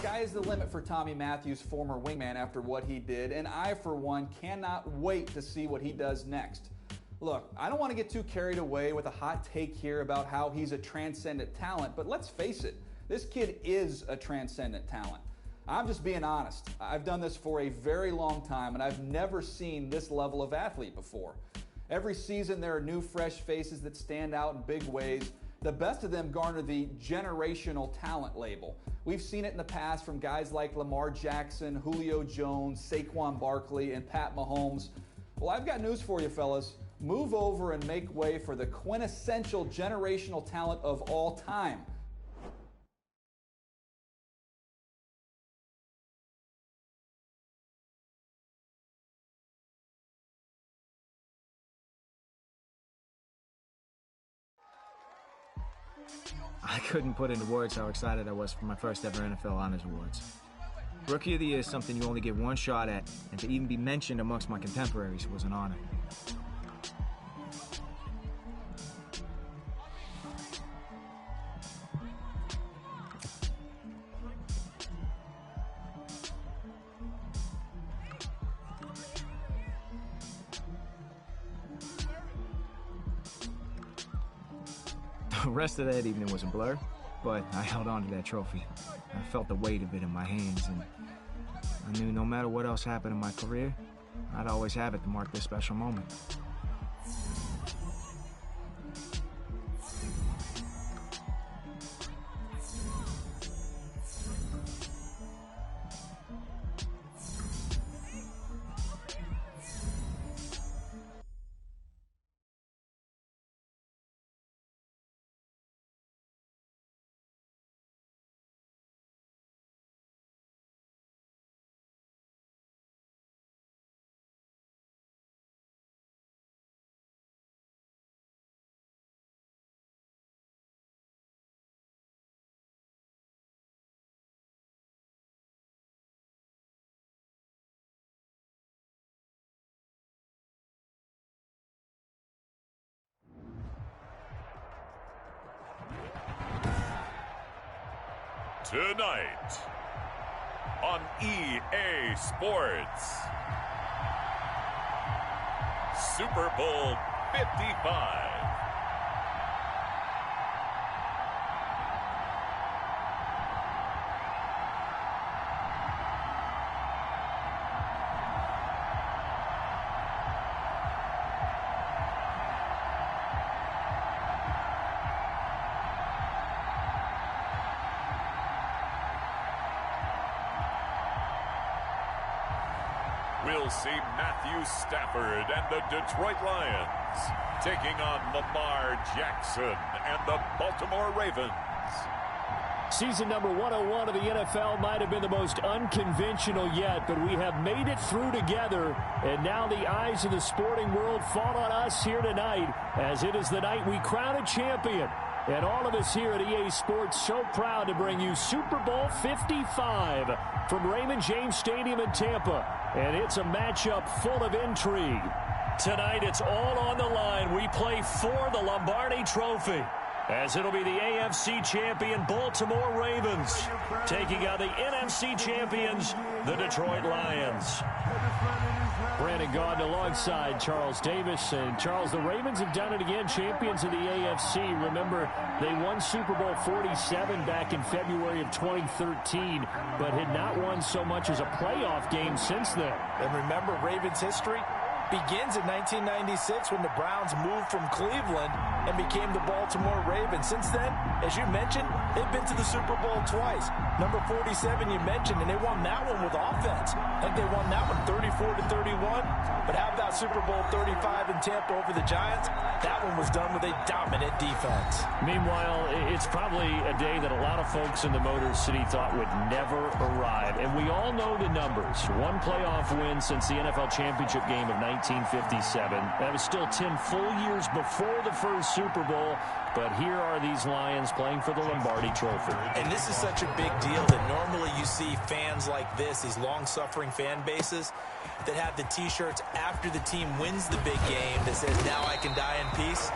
Sky's the limit for Tommy Matthews, former wingman, after what he did, and I, for one, cannot wait to see what he does next. Look, I don't want to get too carried away with a hot take here about how he's a transcendent talent, but let's face it, this kid is a transcendent talent. I'm just being honest. I've done this for a very long time, and I've never seen this level of athlete before. Every season, there are new, fresh faces that stand out in big ways. The best of them garner the generational talent label. We've seen it in the past from guys like Lamar Jackson, Julio Jones, Saquon Barkley, and Pat Mahomes. Well, I've got news for you, fellas. Move over and make way for the quintessential generational talent of all time. I couldn't put into words how excited I was for my first ever NFL Honors Awards. Rookie of the Year is something you only get one shot at, and to even be mentioned amongst my contemporaries was an honor. The rest of that evening was a blur, but I held on to that trophy. I felt the weight of it in my hands, and I knew no matter what else happened in my career, I'd always have it to mark this special moment. Tonight on EA Sports, Super Bowl 55. We'll see Matthew Stafford and the Detroit Lions taking on Lamar Jackson and the Baltimore Ravens. Season number 101 of the NFL might have been the most unconventional yet, but we have made it through together, and now the eyes of the sporting world fall on us here tonight, as it is the night we crown a champion. And all of us here at EA Sports so proud to bring you Super Bowl 55 from Raymond James Stadium in Tampa. And it's a matchup full of intrigue. Tonight, it's all on the line. We play for the Lombardi Trophy, as it'll be the AFC champion Baltimore Ravens taking on the NFC champions, the Detroit Lions. Brandon Gaudin alongside Charles Davis. And Charles, the Ravens have done it again, champions of the AFC. Remember, they won Super Bowl 47 back in February of 2013, but had not won so much as a playoff game since then. And remember, Ravens history begins in 1996 when the Browns moved from Cleveland and became the Baltimore Ravens. Since then, as you mentioned, they've been to the Super Bowl twice. Number 47 you mentioned, and they won that one with offense. I think they won that one 34-31. But how about Super Bowl 35 in Tampa over the Giants? That one was done with a dominant defense. Meanwhile, it's probably a day that a lot of folks in the Motor City thought would never arrive. And we all know the numbers. One playoff win since the NFL championship game of 1957. That was still 10 full years before the first Super Bowl. But here are these Lions playing for the Lombardi Trophy. And this is such a big deal that normally you see fans like this, these long-suffering fan bases, that have the T-shirts after the team wins the big game that says, "Now I can die in peace."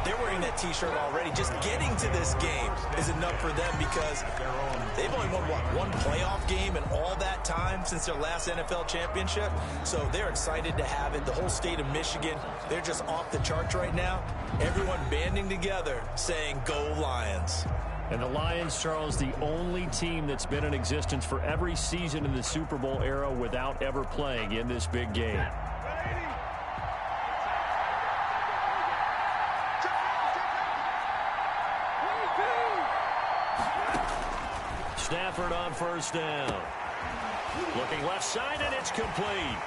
they're wearing that T-shirt already. Just getting to this game is enough for them because they've only won, one playoff game in all that time since their last NFL championship. So they're excited to have it. The whole state of Michigan, they're just off the charts right now. Everyone banding together saying, "Go Lions." And the Lions, Charles, the only team that's been in existence for every season in the Super Bowl era without ever playing in this big game. Stafford on first down. Looking left side, and it's complete.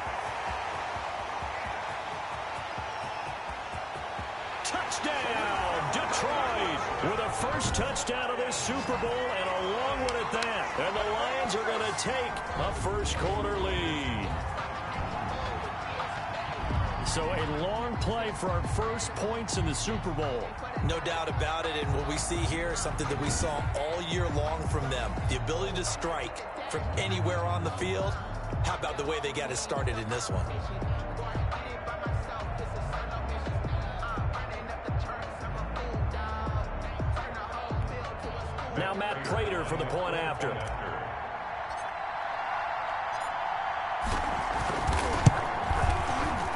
Touchdown, Detroit, with a first touchdown of this Super Bowl and a long one at that. And the Lions are going to take a first-quarter lead. So a long play for our first points in the Super Bowl. No doubt about it, and what we see here is something that we saw all year long from them. The ability to strike from anywhere on the field. How about the way they got it started in this one? Now Matt Prater for the point after.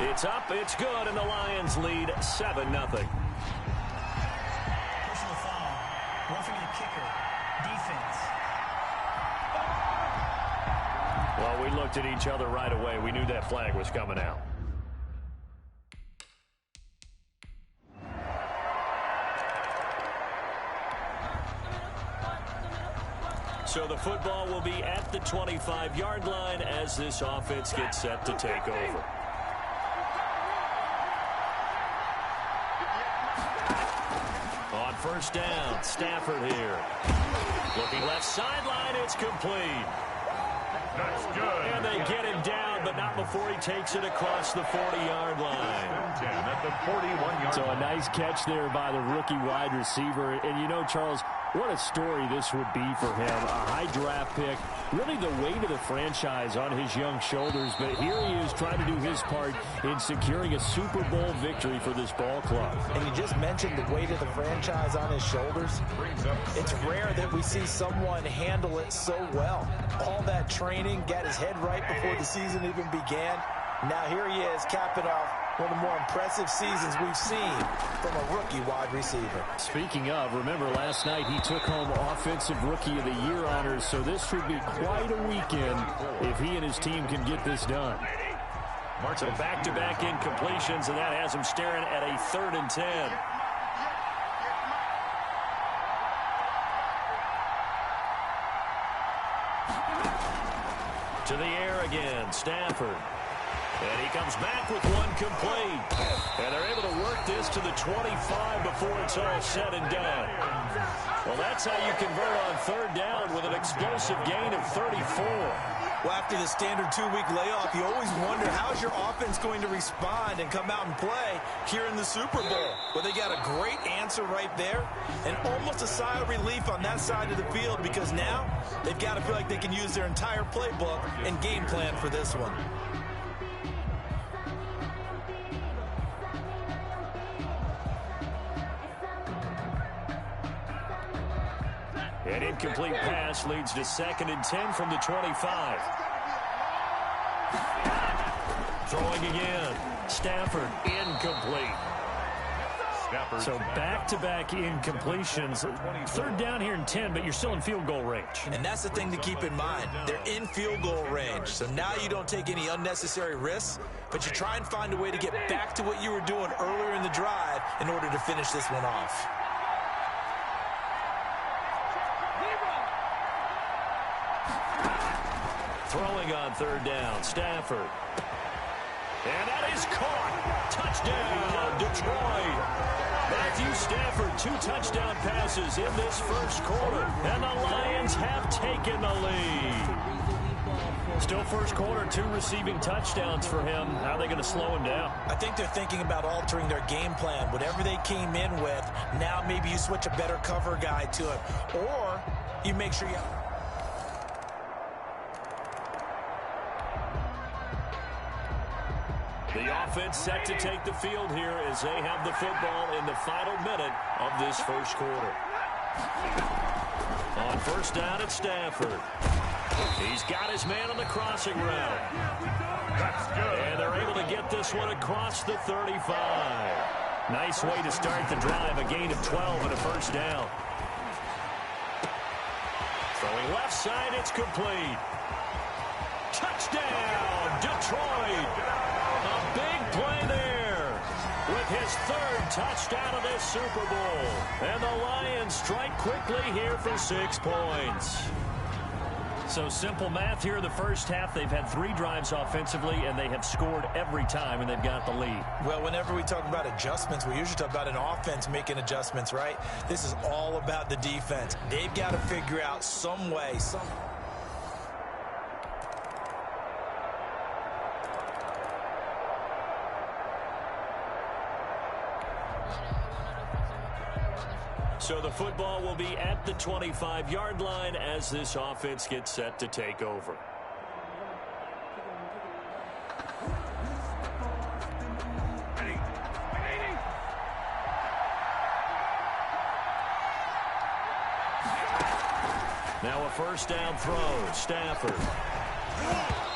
It's up, it's good, and the Lions lead 7-0. Personal foul. Roughing the kicker. Defense. Well, we looked at each other right away. We knew that flag was coming out. So the football will be at the 25-yard line as this offense gets set to take over. On first down, Stafford here. Looking left sideline, it's complete. That's good. And they get him down, but not before he takes it across the 40-yard line. At the 41-yard So a nice catch there by the rookie wide receiver. And you know, Charles, what a story this would be for him. A high draft pick, really the weight of the franchise on his young shoulders. But here he is trying to do his part in securing a Super Bowl victory for this ball club. And you just mentioned the weight of the franchise on his shoulders. It's rare that we see someone handle it so well. All that training, got his head right before the season even began. Now here he is capping off one of the more impressive seasons we've seen from a rookie wide receiver. Speaking of, remember last night he took home Offensive Rookie of the Year honors, so this should be quite a weekend if he and his team can get this done. So back-to-back incompletions, and that has him staring at a 3rd and 10. To the air again, Stafford. And he comes back with one complete. And they're able to work this to the 25 before it's all said and done. Well, that's how you convert on 3rd down with an explosive gain of 34. Well, after the standard 2-week layoff, you always wonder how's your offense going to respond and come out and play here in the Super Bowl. Well, they got a great answer right there and almost a sigh of relief on that side of the field because now they've got to feel like they can use their entire playbook and game plan for this one. An incomplete pass leads to 2nd and 10 from the 25. Throwing again. Stafford incomplete. So back-to-back incompletions. 3rd down here and 10, but you're still in field goal range. And that's the thing to keep in mind. They're in field goal range. So now you don't take any unnecessary risks, but you try and find a way to get back to what you were doing earlier in the drive in order to finish this one off. Throwing on 3rd down, Stafford. And that is caught. Touchdown, Detroit. Matthew Stafford, 2 touchdown passes in this first quarter. And the Lions have taken the lead. Still first quarter, 2 receiving touchdowns for him. How are they going to slow him down? I think they're thinking about altering their game plan. Whatever they came in with, now maybe you switch a better cover guy to it. Or you make sure you... The offense set to take the field here as they have the football in the final minute of this first quarter. On first down, it's Stafford. He's got his man on the crossing route. That's good. And they're able to get this one across the 35. Nice way to start the drive, a gain of 12 and a first down. Throwing left side, it's complete. Touchdown, Detroit. A big play there with his third touchdown of this Super Bowl. And the Lions strike quickly here for 6 points. So simple math here in the first half. They've had 3 drives offensively, and they have scored every time, and they've got the lead. Well, whenever we talk about adjustments, we usually talk about an offense making adjustments, right? This is all about the defense. They've got to figure out some way, So the football will be at the 25-yard line as this offense gets set to take over. Now a first down throw, Stafford.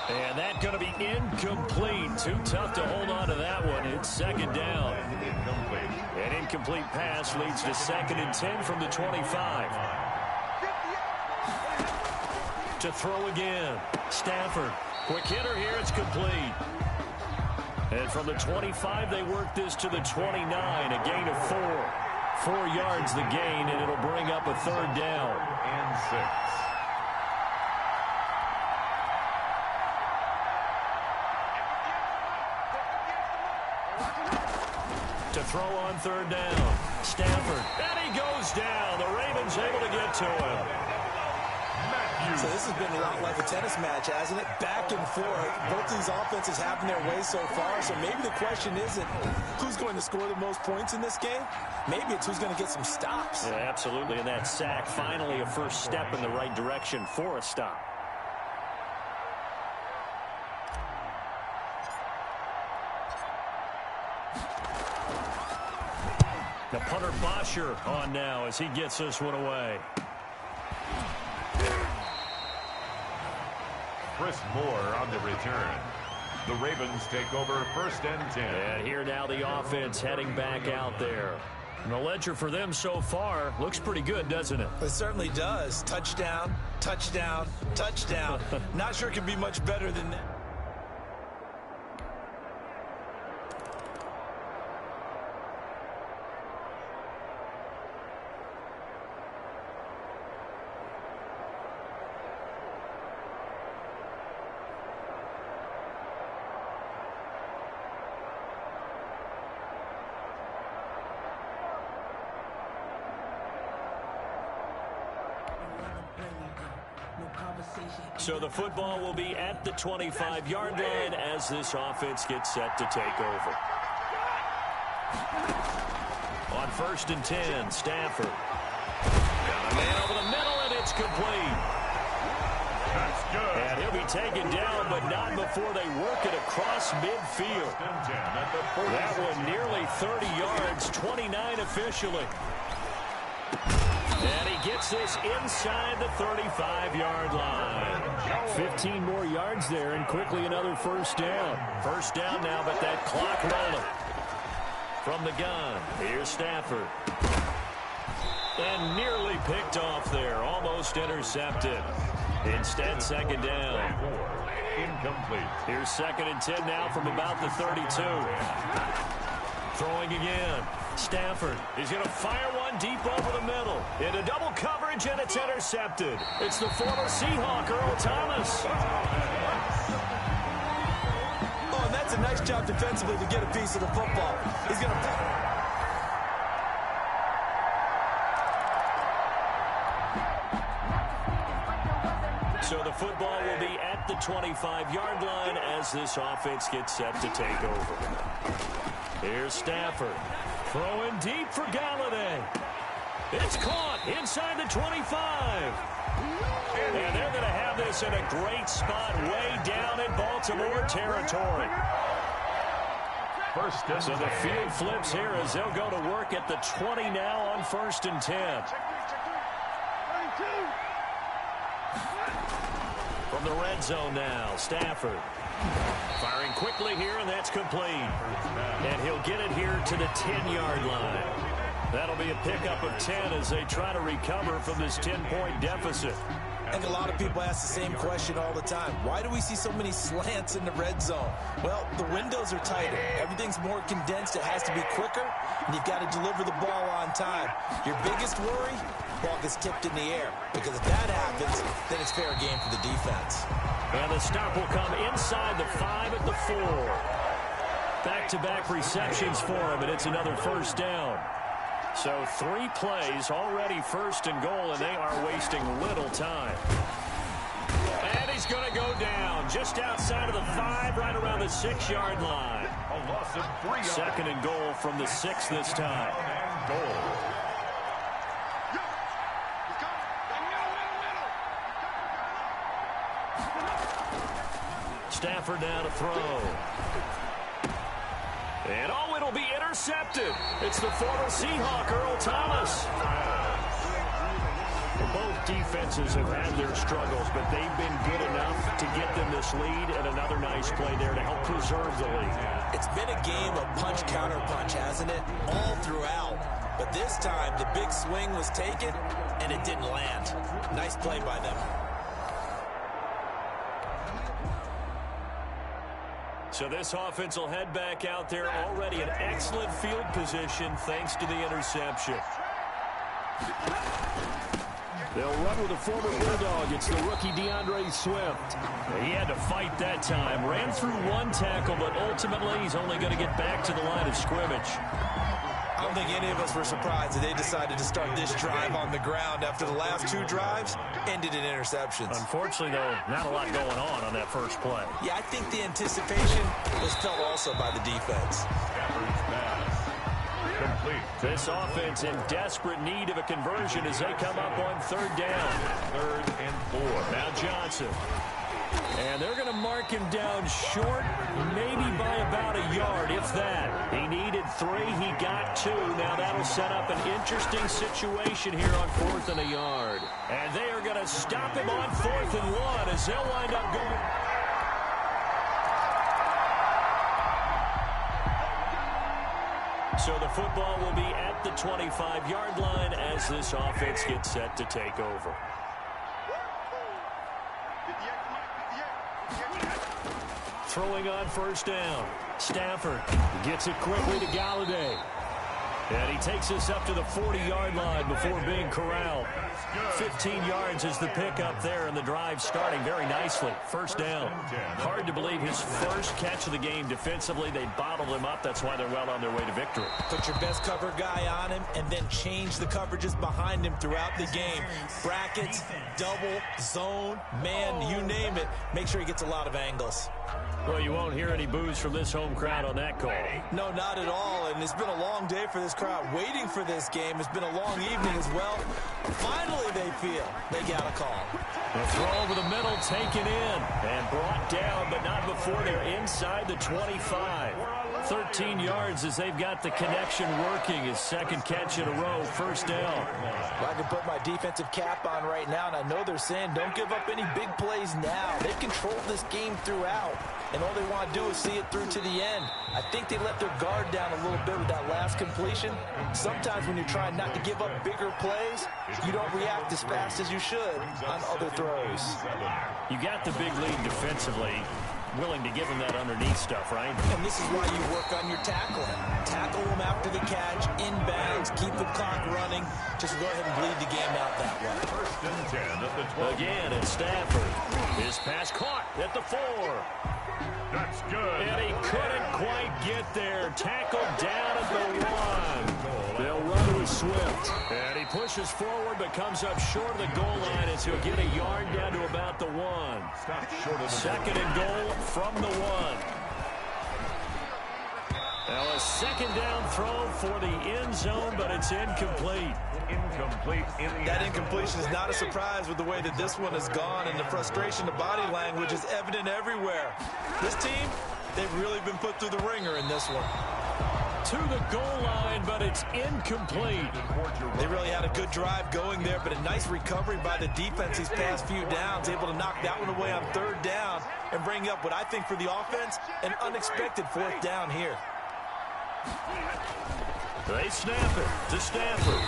And that's going to be incomplete. Too tough to hold on to that one. It's second down. An incomplete pass leads to 2nd and 10 from the 25. To throw again. Stafford. Quick hitter here. It's complete. And from the 25, they work this to the 29. A gain of 4. 4 yards the gain, and it'll bring up a third down. And 6. To throw on third down. Stafford. And he goes down. The Ravens able to get to him. So this has been a lot like a tennis match, hasn't it? Back and forth. Both these offenses having their way so far. So maybe the question isn't who's going to score the most points in this game. Maybe it's who's going to get some stops. Yeah, absolutely. And that sack, finally a first step in the right direction for a stop. The punter Bosher on now as he gets this one away. Chris Moore on the return. The Ravens take over 1st and 10. And here now the offense heading back out there. And the ledger for them so far looks pretty good, doesn't it? It certainly does. Touchdown, touchdown, touchdown. Not sure it can be much better than that. So the football will be at the 25-yard line as this offense gets set to take over. On 1st and 10, Stafford. Got a man over the middle, and it's complete. That's good. And he'll be taken down, but not before they work it across midfield. That one nearly 30 yards, 29 officially. And he gets this inside the 35-yard line. 15 more yards there, and quickly another first down. First down now, but that clock rolling. From the gun, here's Stafford. And nearly picked off there, almost intercepted. Instead, second down. Incomplete. Here's 2nd and 10 now from about the 32. Throwing again. Stafford is going to fire one deep over the middle. Into double coverage, and it's intercepted. It's the former Seahawk, Earl Thomas. Oh, and that's a nice job defensively to get a piece of the football. He's going to... So the football will be at the 25-yard line as this offense gets set to take over. Here's Stafford. Throwing deep for Galladay. It's caught inside the 25. And they're going to have this in a great spot way down in Baltimore territory. So the field flips here as they'll go to work at the 20 now on 1st and 10. From the red zone now, Stafford. Firing quickly here, and that's complete. And he'll get it here to the 10-yard line. That'll be a pickup of 10 as they try to recover from this 10-point deficit. I think a lot of people ask the same question all the time. Why do we see so many slants in the red zone? Well, the windows are tighter. Everything's more condensed. It has to be quicker, and you've got to deliver the ball on time. Your biggest worry, ball gets tipped in the air. Because if that happens, then it's fair game for the defense. And the stop will come inside the 5 at the 4. Back-to-back receptions for him, and it's another first down. So 3 plays, already 1st and goal, and they are wasting little time. And he's going to go down just outside of the 5, right around the 6-yard line. A loss of 3 yards. 2nd and goal from the 6 this time. Goal. Stafford now to throw. And it'll be intercepted. It's the former Seahawk, Earl Thomas. Both defenses have had their struggles, but they've been good enough to get them this lead, and another nice play there to help preserve the lead. It's been a game of punch-counter-punch, hasn't it? All throughout. But this time, the big swing was taken, and it didn't land. Nice play by them. So this offense will head back out there, already in excellent field position thanks to the interception. They'll run with a former Bulldog. It's the rookie DeAndre Swift. He had to fight that time. Ran through 1 tackle, but ultimately he's only going to get back to the line of scrimmage. I don't think any of us were surprised that they decided to start this drive on the ground after the last 2 drives ended in interceptions. Unfortunately, though, not a lot going on that first play. Yeah, I think the anticipation was felt also by the defense. This offense in desperate need of a conversion as they come up on 3rd down. 3rd and 4. Now Johnson. And they're going to mark him down short, maybe by about a yard, if that. He needed 3. He got 2. Now that'll set up an interesting situation here on 4th and a yard. And they are going to stop him on 4th and 1 as they'll wind up going. So the football will be at the 25-yard line as this offense gets set to take over. Throwing on 1st down. Stafford gets it quickly to Galladay. And he takes us up to the 40-yard line before being corralled. 15 yards is the pickup there, and the drive starting very nicely. 1st down. Hard to believe his first catch of the game defensively. They bottled him up. That's why they're well on their way to victory. Put your best cover guy on him and then change the coverages behind him throughout the game. Brackets, double, zone, man, you name it. Make sure he gets a lot of angles. Well, you won't hear any boos from this home crowd on that call. No, not at all. And it's been a long day for this crowd waiting for this game. It's been a long evening as well. Finally, they feel they got a call. The throw over the middle, taken in and brought down, but not before they're inside the 25. 13 yards as they've got the connection working. His 2nd catch in a row, 1st down. Well, I can put my defensive cap on right now, and I know they're saying don't give up any big plays now. They've controlled this game throughout, and all they want to do is see it through to the end. I think they let their guard down a little bit with that last completion. Sometimes when you're trying not to give up bigger plays, you don't react as fast as you should on other throws. You got the big lead defensively. Willing to give him that underneath stuff, right? And this is why you work on your tackling. Tackle them after the catch, inbounds, keep the clock running. Just go ahead and bleed the game out that way. 1st and 10 at the 12. Again, it's Stafford. His pass caught at the 4. That's good. And he couldn't quite get there. Tackled down at the 1. They'll run with Swift. And he pushes forward but comes up short of the goal line as he'll get a yard down to about the 1. Short of the 2nd and goal from the 1. Now a 2nd down throw for the end zone, but it's incomplete. Incomplete in the That incompletion is not a surprise with the way that this one has gone, and the frustration, the body language is evident everywhere. This team, They've really been put through the ringer in this one. To the goal line, but it's incomplete. They really had a good drive going there, but a nice recovery by the defense these past few downs, able to knock that one away on third down and bring up what I think for the offense, an unexpected fourth down here. They snap it to Stafford.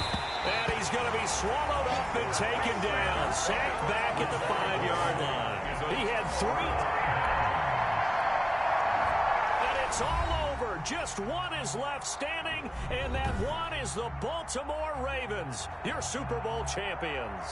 And he's going to be swallowed up and taken down. Sacked back at the 5-yard line. He had 3. And it's all over. Just one is left standing, and that one is the Baltimore Ravens, your Super Bowl champions.